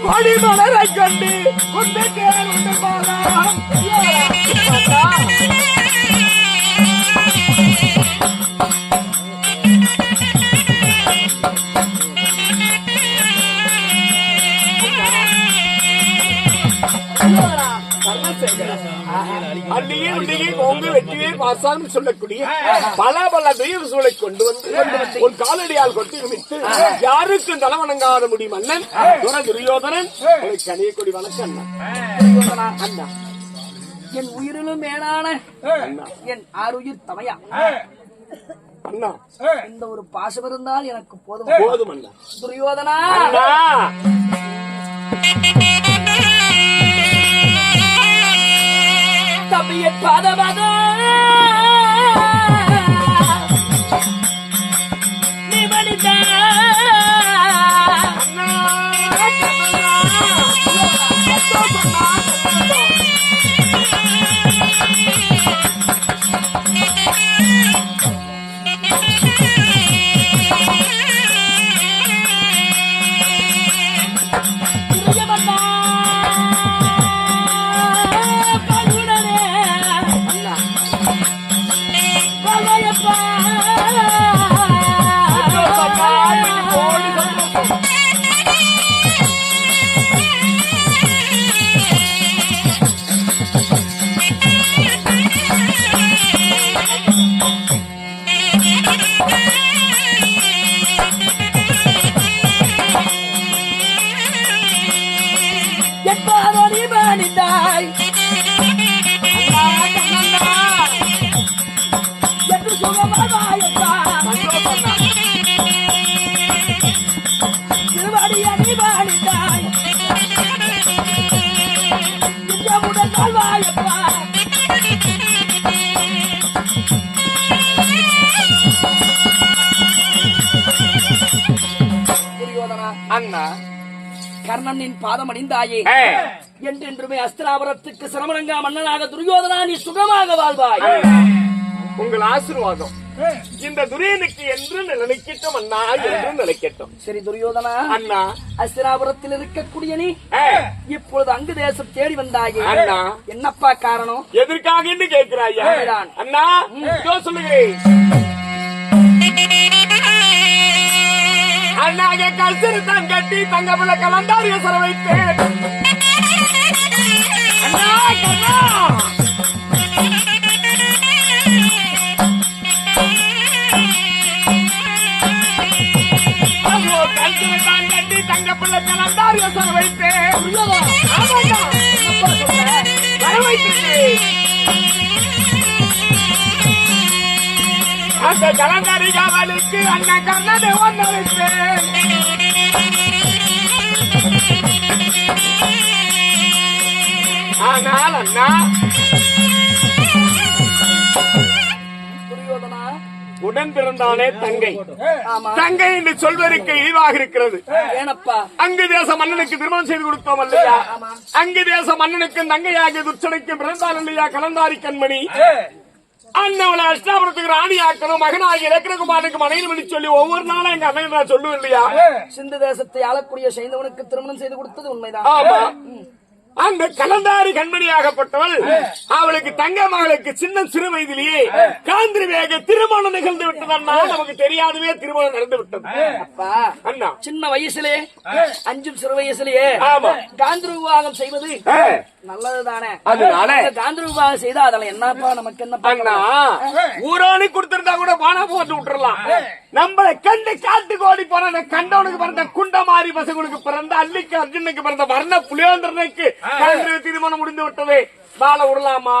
கொடி மலரை கண்டு கொண்டு கேட்டு போலாம். அள்ளியே உண்டிகை கோங்கு வெற்றியே வாசான்னு சொல்லக்கூடிய பல பல தெய்வ சூளை கொண்டு வந்து ஒரு காலடியால் கொட்டி நிமித்து யாருக்கும் தலைவணங்காத முடி மன்னன் துரியோதனன் கனிய கொடி வணக்கம் அண்ணா. என் உயிரிலும் மேலான என் ஆறுயிர் தமையா அண்ணா, இந்த ஒரு பாசம் இருந்தால் எனக்கு போதும் போதும் அண்ணா. துரியோதனா தம்பிய பாதபாத நீ மனித அண்ணா, கர்ணனின் பாதம் அணிந்தாயே என்றென்றுமே அஸ்திராபுரத்துக்கு சிரமணங்கா மன்னனாக துரியோதனா நீ சுகமாக வாழ்வாய். உங்கள் ஆசீர்வாதம் இந்த துரியனுக்கு என்று நிலைக்கட்டும் அண்ணா, என்று நிலைக்கட்டும். சரி துரியோதனா அண்ணா, அஸ்திராபுரத்தில் இருக்கக்கூடிய நீ இப்பொழுது அங்கு தேசம் தேடி வந்தாயே அண்ணா, என்னப்பா காரணம்? எதற்காக என்று கேட்கிறாயா அண்ணா? சொல்லுகிறேன் அண்ணாக கல்சரி தான் கட்டி தங்க பிள்ளை கலந்தாரிய சர வைத்தேன். அண்ணா கண்ணா கல்சரி தான் கட்டி தங்க பிள்ளை கலந்தாரிய சர வைத்தேன். வர வைத்தேன். அந்த கலந்தாரி காவலுக்கு அண்ணன் கர்ணனை ஒன்றழைத்தேன். ஆனால் அண்ணா துரியோதனா உடன் பிறந்தானே தங்கை, ஆமா தங்கை என்று சொல்வதற்கு இழிவாக இருக்கிறது. ஏனப்பா? அங்கு தேச மன்னனுக்கு திருமணம் செய்து கொடுத்தோம் இல்லையா? அங்கு தேச மன்னனுக்கு தங்கையாகிய துர்ச்சனைக்கு பிறந்தால் இல்லையா கலந்தாரி கண்மணி? அண்ணவளை அஷ்டாபுரத்துக்கு ராணி ஆக்கணும், மகனாகி இலக்கணகுமாரனுக்கு மனைவி பண்ணி சொல்லி ஒவ்வொரு நாளும் எங்க அண்ணன் நான் சொல்லுவேன் இல்லையா? சிந்து தேசத்தை ஆளக்கூடிய சைந்தவனுக்கு திருமணம் செய்து கொடுத்தது உண்மைதான். ஆமா, அந்த கலந்தாரி கண்மணியாகப்பட்டவள் அவளுக்கு தங்க மகளுக்கு சின்ன சிறு வயதிலேயே காந்திரி வேக திருமணம் நிகழ்ந்து விட்டதா? நமக்கு தெரியாதவே திருமணம் நடந்து விட்டது. அப்பா அண்ணா, சின்ன வயசுலே அஞ்சும் சிறு வயசுலயே காந்திர விவாகம் செய்வது நல்லதுதானே? அதனால காந்திர விவாகம் செய்தா அதெல்லாம் என்னப்பா நமக்கு என்ன? அண்ணா, ஊராணி கொடுத்திருந்தா கூட பானா போட்டு விட்டுறலாம். நம்மளை கண்டு காட்டு கோடி போன கண்டவனுக்கு பிறந்த குண்டமாரி பசங்களுக்கு பிறந்த அல்லிக்கு அர்ஜுனுக்கு பிறந்த வர்ண புலியோந்தரனுக்கு திருமணம் முடிந்து விட்டது. வாழ விடலாமா?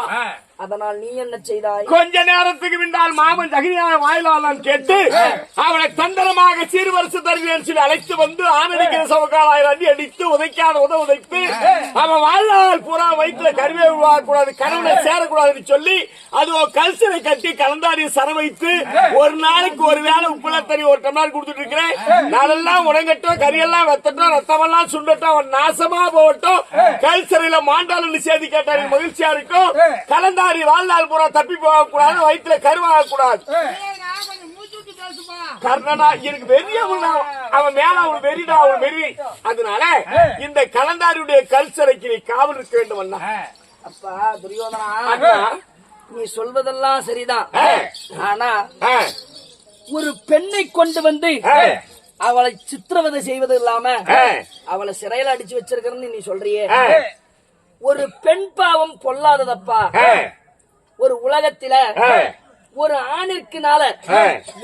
அதனால் நீ என்ன செய்தாய்? கொஞ்ச நேரத்துக்கு முன்னால் மாமன் ஜகினியாக வாயிலாளன் கேட்டு அவளை தந்திரமாக சீர்வரிசை தருவேன் சொல்லி அழைத்து வந்து ஆனடிக்கிற சவகாலாயிரம் அடி அடித்து உதைக்காத உதைத்து அவன் வாழ்நாள் பூரா வயிற்றுல கருவே உருவாகக்கூடாது, கனவுல சேரக்கூடாதுன்னு சொல்லி அது கல்சனை கட்டி கலந்தாரி சர வைத்து ஒரு நாளைக்கு ஒரு வேளை உப்புல தண்ணி ஒரு டம்ளர் கொடுத்துட்டு இருக்கிறேன். நாளெல்லாம் உடங்கட்டும், கரியெல்லாம் வெத்தட்டும், ரத்தமெல்லாம் சுண்டட்டும், அவன் நாசமா போகட்டும், கல்சரையில மாண்டாளன்னு செய்தி கேட்டாரு மகிழ்ச்சியா இருக்கும். கலந்தாரி வாழ்நாள் பூரா தப்பி போக கூடாது, வயிற்றுல கருவாக கூடாது. கர்ணனா எனக்கு வெறிய அவன் மேல அவன் வெறிடா அவன் வெறி. அதனால இந்த கலந்தாரியுடைய கல்சரைக்கு நீ காவல் இருக்க வேண்டும் அண்ணா. அப்பா துரியோதனா, அண்ணா, நீ சொல்வதெல்லாம் சரிதான். ஆனா ஒரு பெண்ணை கொண்டு வந்து அவளை சித்திரவதை செய்வது இல்லாம அவளை சிறையில அடிச்சு வச்சிருக்கிறன்னு நீ சொல்றியே. ஒரு பெண் பாவம் பொல்லாததப்பா. ஒரு உலகத்தில ஒரு ஆணிற்குனால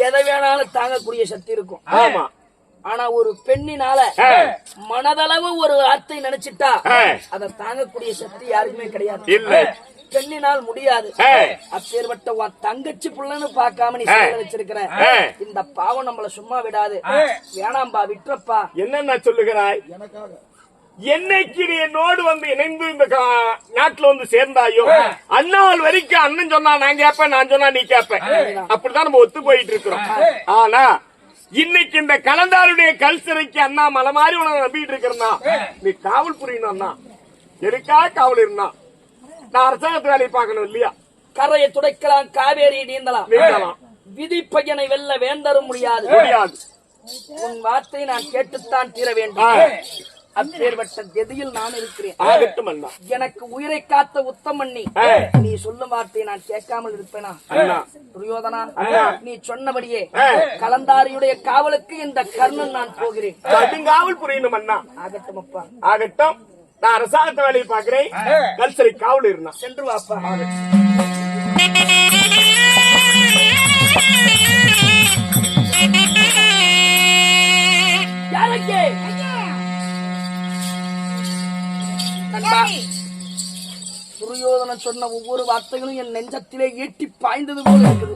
எதை வேணாலும் தாங்கக்கூடிய சக்தி இருக்கும். ஆமா. ஆனா ஒரு பெண்ணினால மனதளவு ஒரு வார்த்தை நினைச்சிட்டா அதை தாங்கக்கூடிய சக்தி யாருக்குமே கிடையாது. இல்ல, பெண்ணினால் முடியாது. அப்பேற்பட்ட உன் தங்கச்சி புள்ளன்னு பாக்காம நீ சிறையில வச்சிருக்கிற இந்த பாவம் நம்மள சும்மா விடாது. வேணாம்பா, விட்டுறப்பா. என்ன சொல்லுகிறாய்? என்னைக்கு நீ என்னோடு வந்து இணைந்து இந்த நாட்டுல வந்து சேர்ந்தாயோ அந்நாள் வரைக்கும் அண்ணன் சொன்னா நான் கேட்பேன், நான் சொன்னா நீ கேட்பேன். அப்படிதான் நம்ம ஒத்து போயிட்டு இருக்கிறோம். ஆனா இன்னைக்கு இந்த கலந்தாருடைய கல் சிறைக்கு அண்ணா மலை மாதிரி உனக்கு நம்பிட்டு இருக்கிறனா நீ காவல் புரியணும் அண்ணா. எதுக்காக காவல் இருந்தா நான் அரசாங்கத்து வேலையை பார்க்கணும் இல்லையா? கரையை துடைக்கலாம், காவேரி நீந்தலாம், விதி பையனை வெல்ல வேண்டரும் முடியாது. உன் வார்த்தை நான் கேட்டுத்தான் தீர வேண்டும். அப்பேற்பட்ட கதியில் நான் இருக்கிறேன். எனக்கு உயிரை காத்த உத்தமண்ணி, நீ சொல்லும் வார்த்தையை நான் கேட்காமல் இருப்பேனா? துரியோதனா, நீ சொன்னபடியே கலந்தாரியுடைய காவலுக்கு இந்த கர்ணன் நான் போகிறேன். கடுங்காவல் புரியணும் அண்ணா. ஆகட்டும் அப்பா, ஆகட்டும். நான் அரசாங்கத்தை வேலையை பார்க்கிறேன். கல்சரி காவல் இருந்தா சென்று வாப்பா. யாரங்கே துரியோதனன் சொன்ன ஒவ்வொரு வார்த்தைகளும் என் நெஞ்சத்திலே ஈட்டி பாய்ந்தது போல இருக்குது.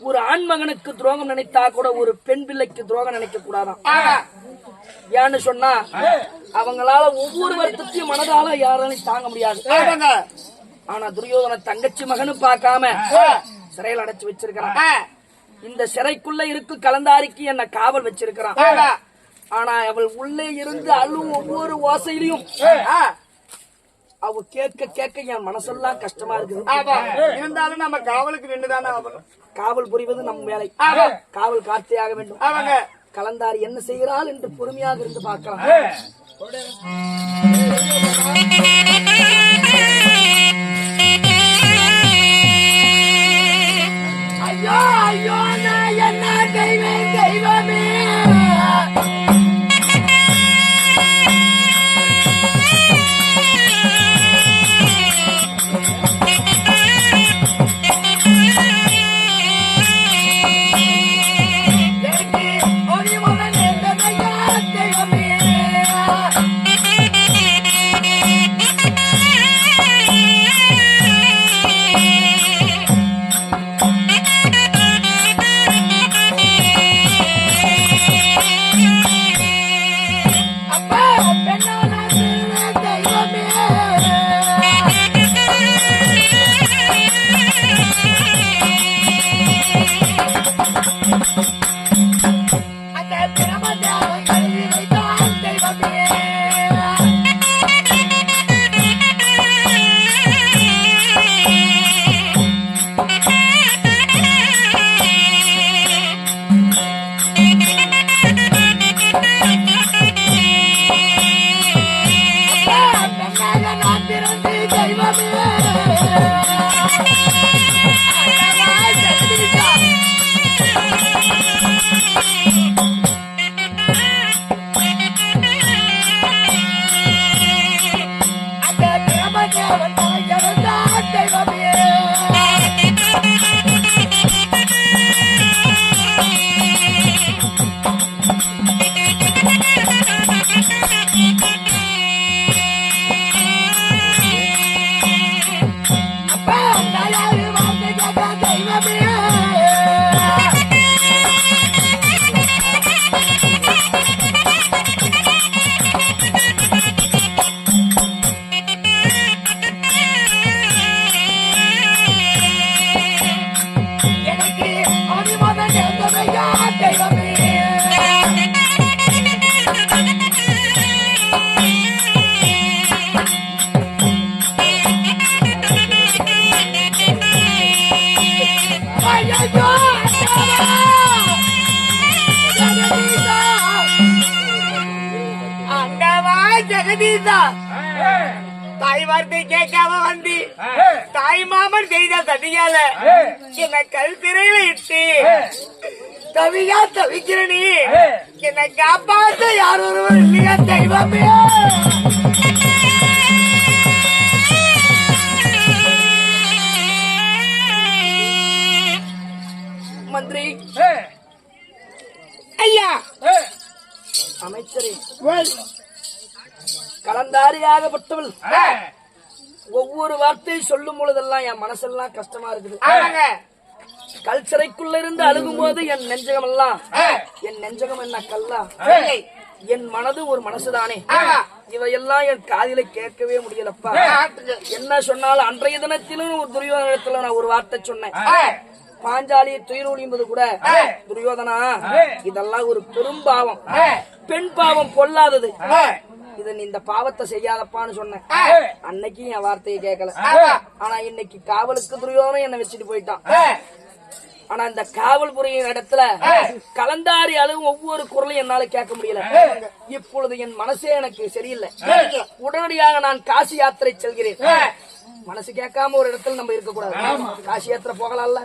ஒரு ஆண்மகனுக்கு துரோகம் நினைத்தா கூட ஒரு பெண் பிள்ளைக்கு துரோகம் நினைக்க கூடாதான். ஏன்னு சொன்னா அவங்களால ஒவ்வொரு வருத்தத்தையும் மனதால யாராலையும் தாங்க முடியாது. ஆனா துரியோதன தங்கச்சி மகனு பார்க்காம சிறையில் அடைச்சு வச்சிருக்கிறான். இந்த சிறைக்குள்ள இருக்கு கலந்தாரிக்கு என்ன காவல் வச்சிருக்கிறான். ஆனா அவள் உள்ளே இருந்து அழும் ஒவ்வொரு ஓசையிலையும் அவ கேட்க கேட்க என் மனசெல்லாம் கஷ்டமா இருக்குது. இருந்தாலும் நம்ம காவலுக்கு நின்றுதானே ஆகணும். காவல் புரிவது நம் வேலை. காவல் காத்தே ஆக வேண்டும். கலந்தாரி என்ன செய்கிறாள் என்று பொறுமையாக இருந்து பார்க்கலாம். ஐயோ ஐயோ, நான் என்ன செய்வேன் தெய்வமே? ஜெகதீசா தாய் வார்த்தை கேட்காம வந்து தாய் மாமன் செய்த சதியால என்ன கல் திரையில இட்டு தவியா தவிக்கிற நீ என்னை காப்பாற்ற யார் ஒருவர் இல்லையா தெய்வமே? மந்திரி ஐயா அமைச்சரே, கலந்தாரியாகப்பட்டவள் ஒவ்வொரு வார்த்தையை சொல்லும் பொழுதெல்லாம் என் மனசெல்லாம் கஷ்டமா இருக்குது. கல்ச்சரைக்குள்ள இருந்து அழுகும் போது என் நெஞ்சகம் எல்லாம் என் நெஞ்சகம் என்ன கல்லா? என் மனது ஒரு மனசுதானே. இவையெல்லாம் என் காதில கேட்கவே முடியலப்பா. என்ன சொன்னாலும் அன்றைய தினத்திலும் ஒரு துரியோதனத்துல நான் ஒரு வார்த்தை சொன்னேன். பாஞ்சாலியை துயிரொழியும்போது கூட துரியோதனா இதெல்லாம் ஒரு பெரும் பாவம், பெண் பாவம் பொல்லாதது, இத நீ இந்த பாவத்தை செய்யாதப்பான்னு சொன்னேன். அன்னைக்கு என் வார்த்தையை கேட்கல. ஆனா இன்னைக்கு காவலுக்கு துரியோதனம் என்ன வச்சுட்டு போயிட்டான். ஆனா இந்த காவல் புரியும் இடத்துல கலந்தாரி அளவு ஒவ்வொரு குரலையும் என்னால கேட்க முடியல. இப்பொழுது என் மனசே எனக்கு சரியில்லை. உடனடியாக நான் காசி யாத்திரை செல்கிறேன். மனசு கேட்காம ஒரு இடத்துல நம்ம இருக்க கூடாது. காசி யாத்திரை போகலாம்ல.